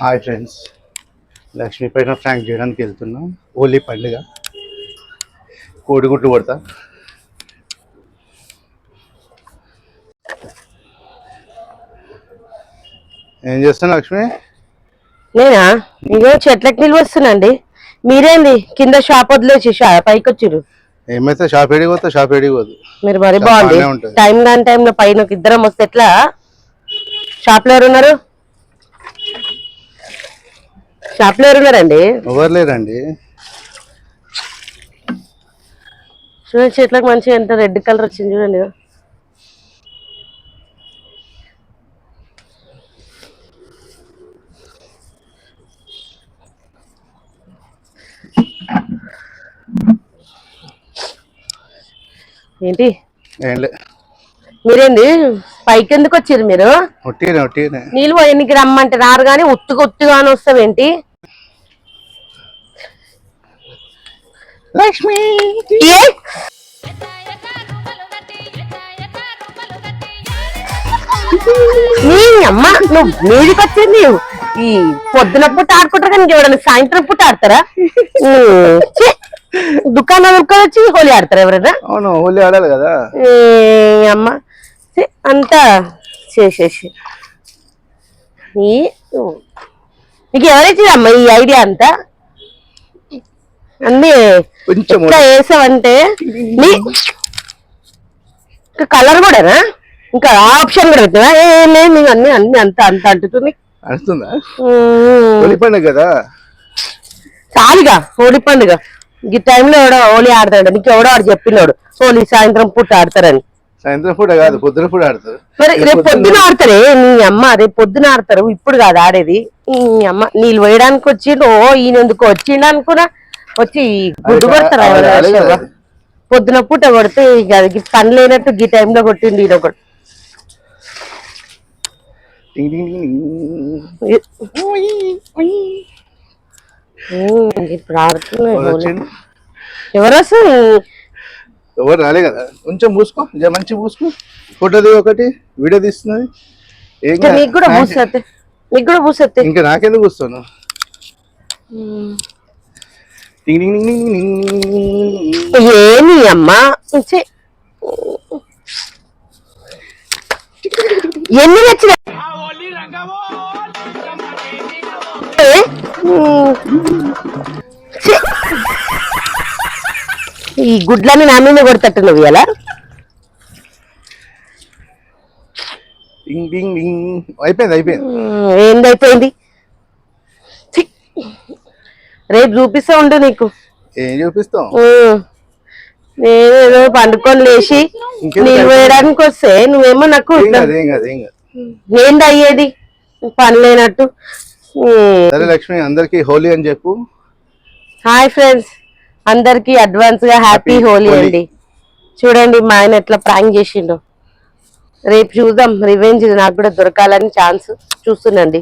Hi friends, Lakshmi పైన Frank చేయడానికి వెళ్తున్నాం. హోలీ పండుగ, కోడిగుడ్లు కొడతా. ఏం చేస్తాను లక్ష్మి? నేనా? ఇగో చెట్లకి నీళ్ళు వస్తున్నాండి. మీరేంది కింద షాప్ వదిలేసి పైకి వచ్చిర్రు? ఏమైతే షాప్ ఎడిగిపోతా, షాప్ ఎడిగిపోదు. మీరు మరి బాగుంది. టైం కాని టైంలో పైన ఇద్దరం వస్తే ఎట్లా? షాప్ లో ఎవరున్నారు? షాప్ లో ఎవరున్నారండి? ఎవరు లేరండి. చూడండి చెట్లకు మంచిగా ఎంత రెడ్ కలర్ వచ్చింది చూడండి. ఏంటి మీరేంది పైకి ఎందుకు వచ్చారు? మీరు నీళ్ళు పోయనికి రమ్మంటే రారు గాని ఉత్తుగానే వస్తావేంటి? లక్ష్మి నీ అమ్మ, నువ్వు మీదికి వచ్చింది. ఈ పొద్దున పూట ఆడుకుంటారు కానీ ఎవరైనా సాయంత్రం పూట ఆడతారా? దుకాణం వచ్చి హోలీ ఆడతారా ఎవరైనా? అవును, హోలీ ఆడాలి కదా. అమ్మ అంతా చేసేసి నీకు ఎవరైతుందమ్మా ఈ ఐడియా అంతా? అన్ని ఎట్లా వేసావంటే నీ కలర్ కూడానా? ఇంకా ఆప్షన్ కూడా పెట్టినా? లేదు, నీకు అన్ని అన్ని అంత అంత అంటుతుంది. హోలీ పండుగ కదా, చాలుగా హోలీ పండుగ. ఈ టైంలో ఎవడో హోలీ ఆడతాడు? నీకు ఎవడో ఆడు చెప్పినోడు హోలీ సాయంత్రం పూట ఆడతారని. సాయంత్రం పూట కాదు, పొద్దున పూట ఆడతారు. మరి రేపు పొద్దున ఆడతారే నీ అమ్మ, రేపు పొద్దున ఆడతారు. ఇప్పుడు కాదు ఆడేది. నీ అమ్మ నీళ్ళు వేయడానికి వచ్చిండు. ఈయన ఎందుకు వచ్చిండు అనుకున్నా. వచ్చి గుడ్డు కొడతారా? పొద్దున పూట కొడితే ఇక పని లేనట్టు ఈ టైంలో కొట్టిండు ఈయన ఒకటి. ఇప్పుడు ఆడుతున్నా. ఎవరు వస్తుంది? ఎవరు రాలే కదా. కొంచెం పూసుకో, మంచి పూసుకో. ఫోటో దిగి ఒకటి వీడియో తీస్తున్నది. నీకు కూడా పూసేస్తే, నీకు కూడా పూసేస్తే. ఇంకా నాకెందుకు పూస్తాను? ఏమి అమ్మా ఎన్ని నచ్చిన ఈ గుడ్లని నా మీద కొడతట్టు నువ్వు ఎలా? అయిపోయింది. ఏందైపోయింది? రేపు చూపిస్తా ఉండు నీకు. ఏం చూపిస్తాం? నేనేదో పండుకొని లేచి నీళ్ళు వేయడానికి వస్తే నువ్వేమో నాకు ఏంది అయ్యేది పని లేనట్టు. సరే లక్ష్మి, అందరికి హోలీ అని చెప్పు. హాయ్ ఫ్రెండ్స్, అందరికి అడ్వాన్స్ గా హ్యాపీ హోలీ అండి. చూడండి మా ఆయన ఎట్లా ప్రాంక్ చేసిండో. రేపు చూద్దాం రివెంజ్ నాకు కూడా దొరకాలని ఛాన్స్ చూస్తుండండి.